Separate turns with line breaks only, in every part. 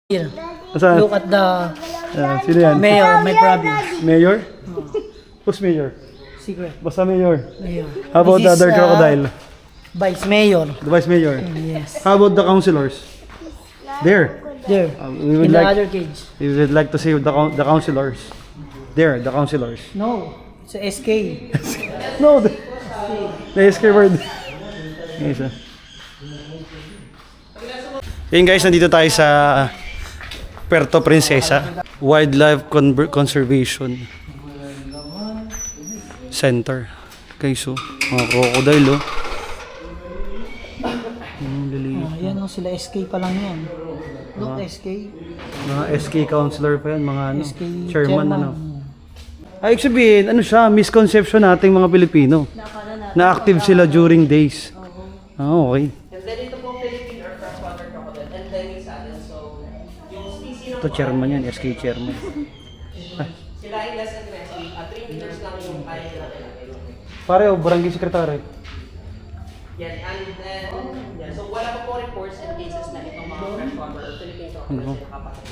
Here.
Saan?
Look at the
Sino yan?
mayor, my province.
Mayor? Who's mayor?
Secret.
Basta mayor.
Mayor.
How about the
This is,
other crocodile?
Vice mayor.
The vice mayor?
Yes.
How about the councilors? There.
There.
We
In
would
the
like
other cage.
we would like to see the councilors. There, the councilors.
No. It's a SK.
No, the SK word. Yes, Yun guys, nandito tayo sa Puerto Princesa Wildlife Conservation Center. Guys, so mga crocodile, oh.
Yan o, sila SK pa lang yan. Look, SK.
Mga SK councilor pa yan, mga ano,
SK
chairman, ano. Ay, ibig sabihin, ano siya, misconception nating mga Pilipino. Na active sila during days. Ah, okay.
And then ito po Philippine or freshwater crocodile and then yung sa atin. So, yung species ng
Ito chairman yan, SK chairman.
sila ay less aggressive. 3 meters lang yung kaya nila kailangan.
Pareho, barangay secretary.
Yan, and then, yeah, so wala pa po reports and cases na itong mga freshwater or Philippine crocodile na nakapasok.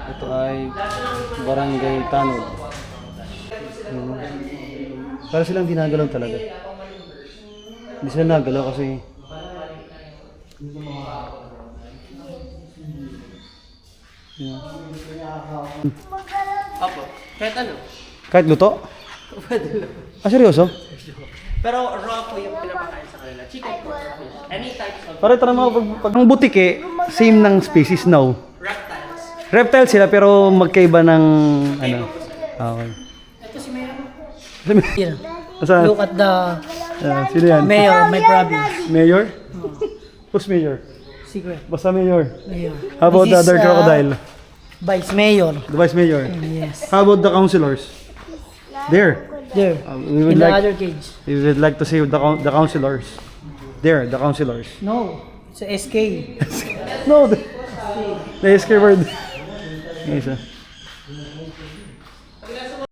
Ito ay barangay Tanod. Para silang dinagalaw talaga. Hindi sila nagalaw kasi
Opo, kahit ano.
kahit luto?
Pwede lang.
Ah, seryoso?
Pero raw po yung pinapakain sa kanila. Chicken pork or fish. Any types of
Para ito naman, pag ang butike, same ng species, no?
reptiles.
Reptile sila pero magkaiba ng ano. Okay.
Ito si Mayor. Here.
Saan?
Look at the
Sino yan?
mayor, my province.
Mayor? Who's mayor?
Secret.
Basta mayor.
Mayor.
How about
This
the
is,
other crocodile?
Vice mayor.
The vice mayor?
Yes.
How about the councilors? There.
There.
We would
In the
like
other cage.
we would like to see the councilors. There, the councilors.
No. It's a SK.
No, the SK word. Yes,